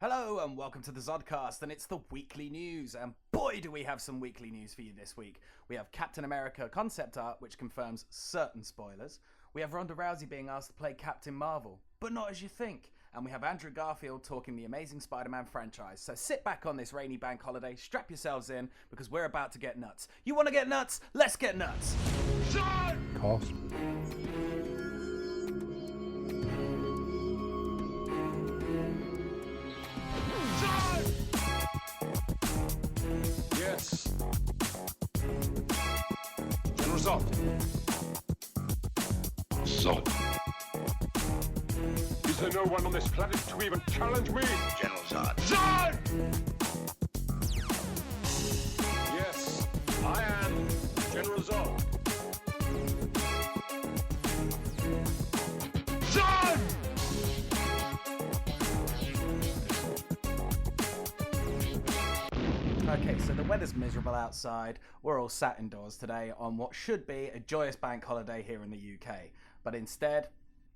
Hello and welcome to the Zodcast, and it's the weekly news, and boy do we have some weekly news for you this week. We have Captain America concept art which confirms certain spoilers. We have Ronda Rousey being asked to play Captain Marvel, but not as you think. And we have Andrew Garfield talking the amazing Spider-Man franchise. So sit back on this rainy bank holiday, strap yourselves in, because we're about to get nuts. You want to get nuts? Let's get nuts! Cost. Yes. General Zod. Zod. Is there no one on this planet to even challenge me? General Zod. Zod! Yes, I am General Zod. Zod! Okay, so the weather's miserable outside. We're all sat indoors today on what should be a joyous bank holiday here in the UK. But instead,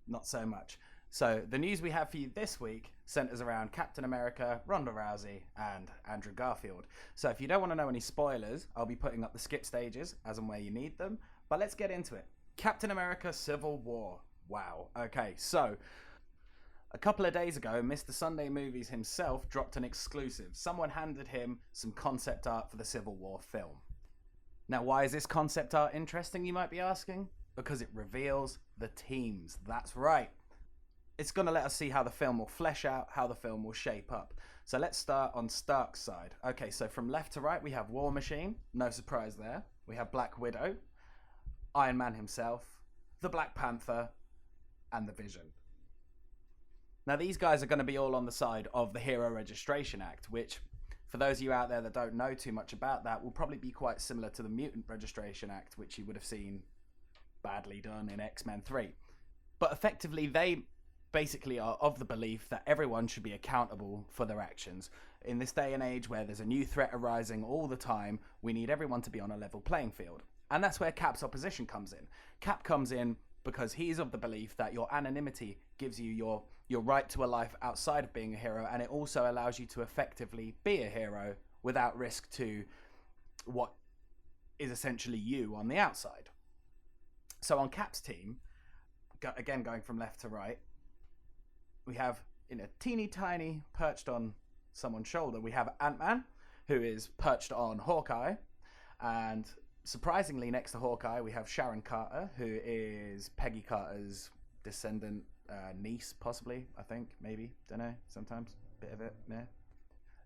not so much. So the news we have for you this week centers around Captain America, Ronda Rousey, and Andrew Garfield. So if you don't want to know any spoilers, I'll be putting up the skip stages as and where you need them. But let's get into it. Captain America Civil War. Wow. Okay, so a couple of days ago, Mr. Sunday Movies himself dropped an exclusive. Someone handed him some concept art for the Civil War film. Now, why is this concept art interesting, you might be asking? Because it reveals the teams. That's right. It's going to let us see how the film will flesh out, how the film will shape up. So let's start on Stark's side. Okay, so from left to right, we have War Machine. No surprise there. We have Black Widow, Iron Man himself, the Black Panther, and the Vision. Now, these guys are going to be all on the side of the Hero Registration Act, which, for those of you out there that don't know too much about that, will probably be quite similar to the Mutant Registration Act, which you would have seen badly done in X-Men 3. But effectively, they basically are of the belief that everyone should be accountable for their actions. In this day and age where there's a new threat arising all the time, we need everyone to be on a level playing field. And that's where Cap's opposition comes in. Cap comes in because he's of the belief that your anonymity gives you your right to a life outside of being a hero, and it also allows you to effectively be a hero without risk to what is essentially you on the outside. So on Cap's team, again going from left to right, we have, in a teeny tiny perched on someone's shoulder, we have Ant-Man, who is perched on Hawkeye, and surprisingly next to Hawkeye we have Sharon Carter, who is Peggy Carter's descendant, niece possibly, I think, maybe, don't know, sometimes, bit of it, yeah.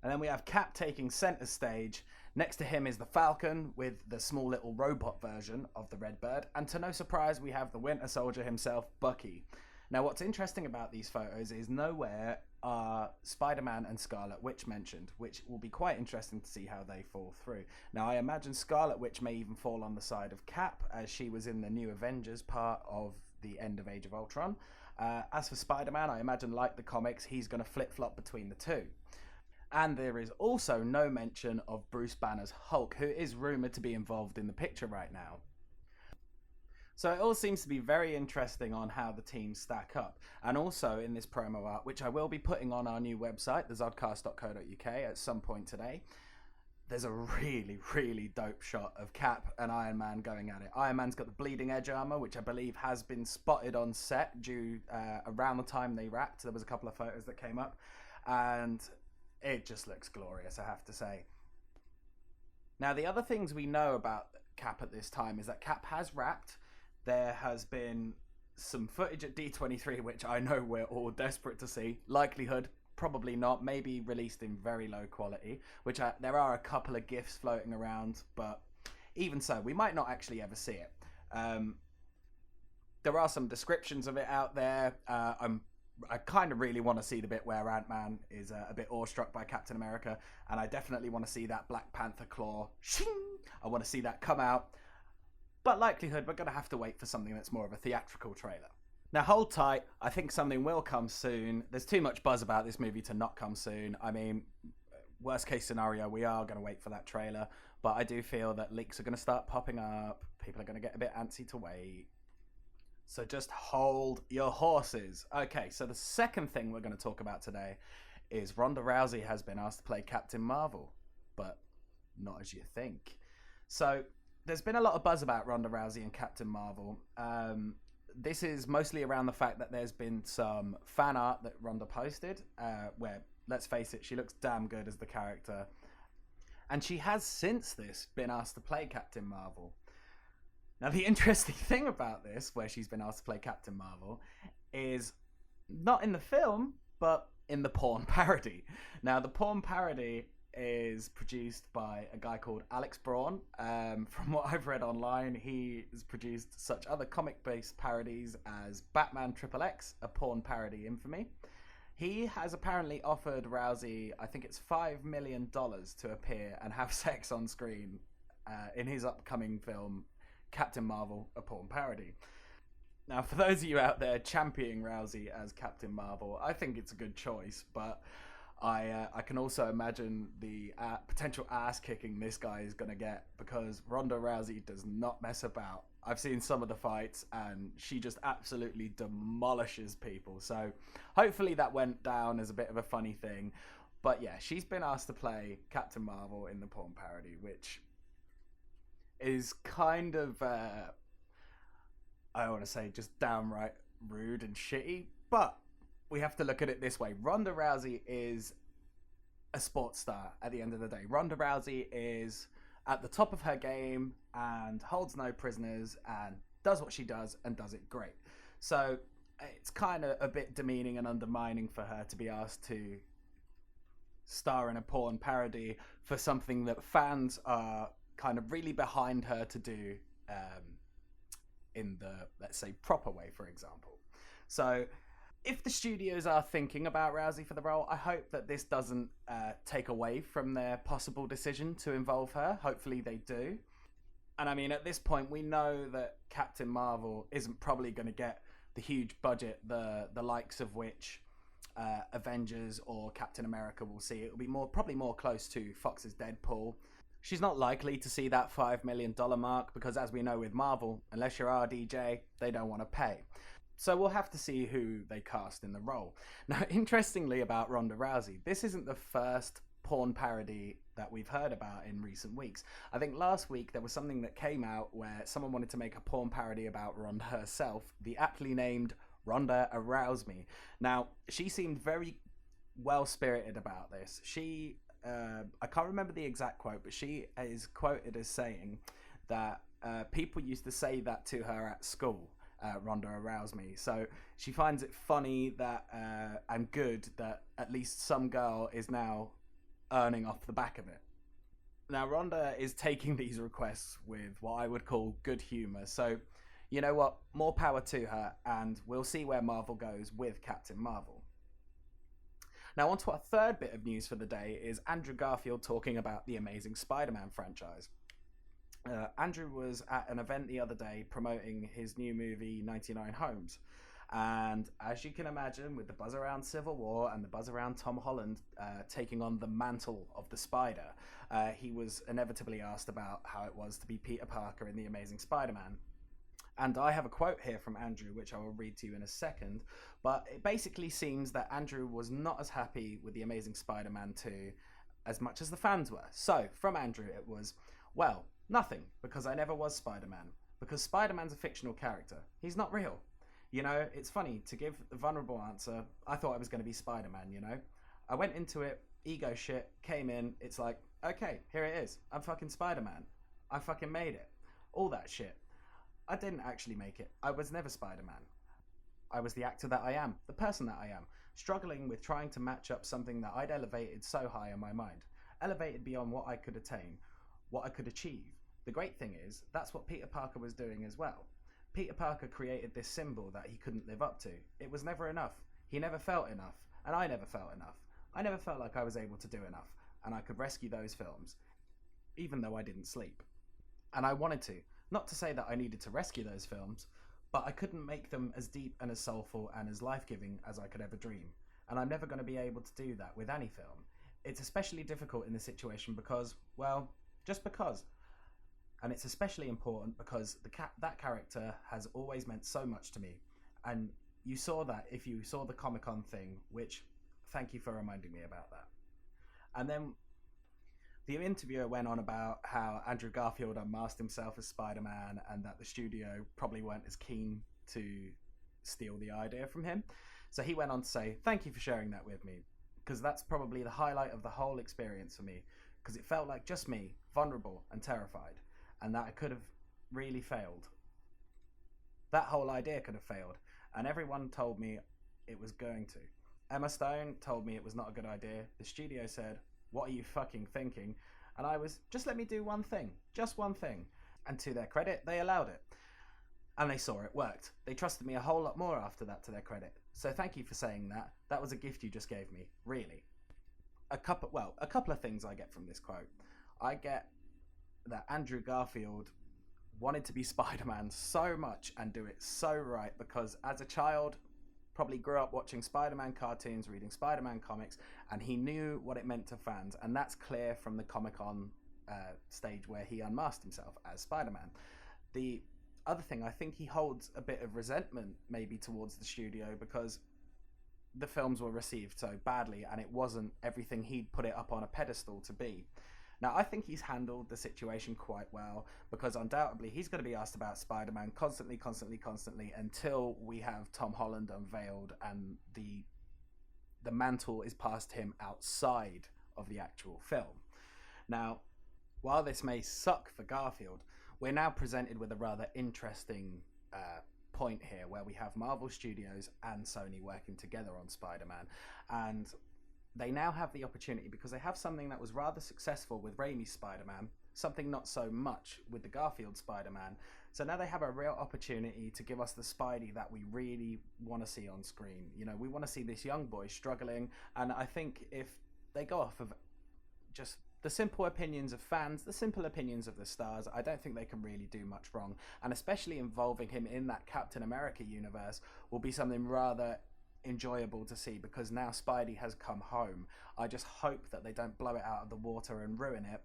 And then we have Cap taking center stage. Next to him is the Falcon with the small little robot version of the Redbird, and to no surprise we have the Winter Soldier himself, Bucky. Now, what's interesting about these photos is nowhere are Spider-Man and Scarlet Witch mentioned, which will be quite interesting to see how they fall through. Now, I imagine Scarlet Witch may even fall on the side of Cap, as she was in the New Avengers part of the end of Age of Ultron. As for Spider-Man, I imagine, like the comics, he's going to flip-flop between the two. And there is also no mention of Bruce Banner's Hulk, who is rumoured to be involved in the picture right now. So it all seems to be very interesting on how the teams stack up. And also in this promo art, which I will be putting on our new website, thezodcast.co.uk, at some point today, there's a really, really dope shot of Cap and Iron Man going at it. Iron Man's got the bleeding edge armor, which I believe has been spotted on set due around the time they wrapped. There was a couple of photos that came up, and it just looks glorious, I have to say. Now, the other things we know about Cap at this time is that Cap has wrapped. There has been some footage at D23, which I know we're all desperate to see. Likelihood, probably not. Maybe released in very low quality, which there are a couple of GIFs floating around, but even so, we might not actually ever see it. There are some descriptions of it out there. I kind of really want to see the bit where Ant-Man is a bit awestruck by Captain America, and I definitely want to see that Black Panther claw. Shing! I want to see that come out. But likelihood, we're going to have to wait for something that's more of a theatrical trailer. Now hold tight, I think something will come soon. There's too much buzz about this movie to not come soon. I mean, worst case scenario, we are going to wait for that trailer, but I do feel that leaks are going to start popping up. People are going to get a bit antsy to wait. So just hold your horses. Okay, so the second thing we're going to talk about today is Ronda Rousey has been asked to play Captain Marvel, but not as you think. So there's been a lot of buzz about Ronda Rousey and Captain Marvel. This is mostly around the fact that there's been some fan art that Ronda posted, where, let's face it, she looks damn good as the character. And she has since this been asked to play Captain Marvel. Now, the interesting thing about this, where she's been asked to play Captain Marvel, is not in the film, but in the porn parody. Now, the porn parody is produced by a guy called Alex Braun. From what I've read online, he has produced such other comic-based parodies as Batman XXX, a porn parody infamy. He has apparently offered Rousey, I think it's $5 million to appear and have sex on screen in his upcoming film, Captain Marvel, a porn parody. Now, for those of you out there championing Rousey as Captain Marvel, I think it's a good choice, but I can also imagine the potential ass kicking this guy is going to get, because Ronda Rousey does not mess about. I've seen some of the fights and she just absolutely demolishes people. So hopefully that went down as a bit of a funny thing. But yeah, she's been asked to play Captain Marvel in the porn parody, which is kind of, I don't want to say just downright rude and shitty, but we have to look at it this way. Ronda Rousey is a sports star at the end of the day. Ronda Rousey is at the top of her game and holds no prisoners and does what she does and does it great. So it's kind of a bit demeaning and undermining for her to be asked to star in a porn parody for something that fans are kind of really behind her to do in the, let's say, proper way, for example. So if the studios are thinking about Rousey for the role, I hope that this doesn't take away from their possible decision to involve her. Hopefully they do. And I mean, at this point, we know that Captain Marvel isn't probably going to get the huge budget, the likes of which Avengers or Captain America will see. It will be probably more close to Fox's Deadpool. She's not likely to see that $5 million mark because, as we know with Marvel, unless you're RDJ, they don't want to pay. So we'll have to see who they cast in the role. Now, interestingly about Ronda Rousey, this isn't the first porn parody that we've heard about in recent weeks. I think last week there was something that came out where someone wanted to make a porn parody about Ronda herself, the aptly named Ronda Arouse Me. Now, she seemed very well-spirited about this. She, I can't remember the exact quote, but she is quoted as saying that people used to say that to her at school. Ronda Arouse Me. So she finds it funny that and good that at least some girl is now earning off the back of it. Now, Ronda is taking these requests with what I would call good humor. So, you know what? More power to her, and we'll see where Marvel goes with Captain Marvel. Now, on to our third bit of news for the day is Andrew Garfield talking about the Amazing Spider-Man franchise. Andrew was at an event the other day promoting his new movie 99 Homes, and as you can imagine, with the buzz around Civil War and the buzz around Tom Holland taking on the mantle of the Spider, he was inevitably asked about how it was to be Peter Parker in The Amazing Spider-Man. And I have a quote here from Andrew, which I will read to you in a second, but it basically seems that Andrew was not as happy with The Amazing Spider-Man 2 as much as the fans were. So, from Andrew, it was, well, nothing, because I never was Spider-Man. Because Spider-Man's a fictional character. He's not real. You know, it's funny, to give the vulnerable answer, I thought I was going to be Spider-Man, you know? I went into it, ego shit, came in, it's like, okay, here it is. I'm fucking Spider-Man. I fucking made it. All that shit. I didn't actually make it. I was never Spider-Man. I was the actor that I am, the person that I am, struggling with trying to match up something that I'd elevated so high in my mind. Elevated beyond what I could attain, what I could achieve. The great thing is, that's what Peter Parker was doing as well. Peter Parker created this symbol that he couldn't live up to. It was never enough. He never felt enough, and I never felt enough. I never felt like I was able to do enough, and I could rescue those films, even though I didn't sleep. And I wanted to. Not to say that I needed to rescue those films, but I couldn't make them as deep and as soulful and as life-giving as I could ever dream. And I'm never going to be able to do that with any film. It's especially difficult in this situation because, well, just because. And it's especially important because that character has always meant so much to me. And you saw that if you saw the Comic-Con thing, which, thank you for reminding me about that. And then the interviewer went on about how Andrew Garfield unmasked himself as Spider-Man and that the studio probably weren't as keen to steal the idea from him. So he went on to say, thank you for sharing that with me, because that's probably the highlight of the whole experience for me, because it felt like just me, vulnerable and terrified, and that I could have really failed. That whole idea could have failed, and everyone told me it was going to. Emma Stone told me it was not a good idea. The studio said, what are you fucking thinking? And I was, just let me do one thing, just one thing. And to their credit, they allowed it. And they saw it worked. They trusted me a whole lot more after that, to their credit. So thank you for saying that. That was a gift you just gave me, really. A couple of things I get from this quote. I get that Andrew Garfield wanted to be Spider-Man so much and do it so right, because as a child, probably grew up watching Spider-Man cartoons, reading Spider-Man comics, and he knew what it meant to fans, and that's clear from the Comic-Con stage where he unmasked himself as Spider-Man. The other thing, I think he holds a bit of resentment maybe towards the studio because the films were received so badly and it wasn't everything he'd put it up on a pedestal to be. Now, I think he's handled the situation quite well, because undoubtedly he's going to be asked about Spider-Man constantly until we have Tom Holland unveiled and the mantle is passed to him outside of the actual film. Now, while this may suck for Garfield, we're now presented with a rather interesting point here where we have Marvel Studios and Sony working together on Spider-Man, and they now have the opportunity, because they have something that was rather successful with Raimi's Spider-Man, something not so much with the Garfield Spider-Man. So now they have a real opportunity to give us the Spidey that we really want to see on screen. You know, we want to see this young boy struggling, and I think if they go off of just the simple opinions of fans, the simple opinions of the stars, I don't think they can really do much wrong. And especially involving him in that Captain America universe will be something rather enjoyable to see, because now Spidey has come home. I just hope that they don't blow it out of the water and ruin it,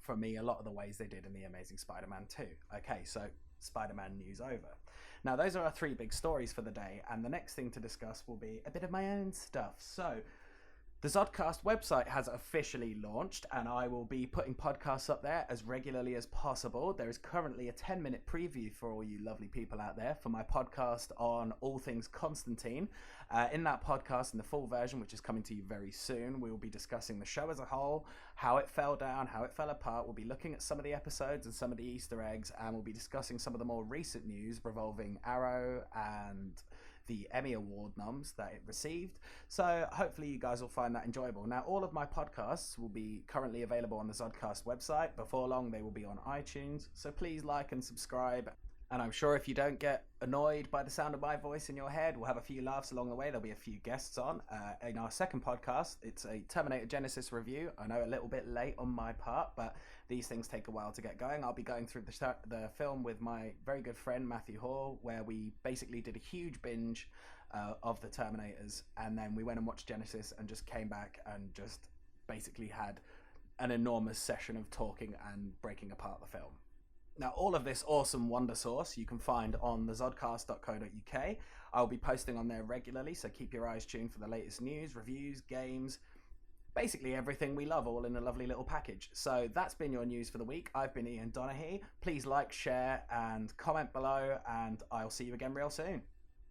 for me, a lot of the ways they did in The Amazing Spider-Man 2. Okay, so Spider-Man news over. Now, those are our three big stories for the day, and the next thing to discuss will be a bit of my own stuff. So, the Zodcast website has officially launched, and I will be putting podcasts up there as regularly as possible. There is currently a 10-minute preview for all you lovely people out there for my podcast on all things Constantine. In that podcast, in the full version, which is coming to you very soon, we will be discussing the show as a whole, how it fell down, how it fell apart. We'll be looking at some of the episodes and some of the Easter eggs, and we'll be discussing some of the more recent news revolving Arrow and the Emmy Award noms that it received. So hopefully you guys will find that enjoyable. Now, all of my podcasts will be currently available on the Zodcast website. Before long, they will be on iTunes. So please like and subscribe. And I'm sure if you don't get annoyed by the sound of my voice in your head, we'll have a few laughs along the way. There'll be a few guests on. In our second podcast, it's a Terminator Genesis review. I know a little bit late on my part, but these things take a while to get going. I'll be going through the film with my very good friend, Matthew Hall, where we basically did a huge binge of the Terminators. And then we went and watched Genesis and just came back and just basically had an enormous session of talking and breaking apart the film. Now, all of this awesome wonder sauce you can find on the zodcast.co.uk. I'll be posting on there regularly, so keep your eyes tuned for the latest news, reviews, games, basically everything we love, all in a lovely little package. So that's been your news for the week. I've been Ian Donaghy. Please like, share, and comment below, and I'll see you again real soon.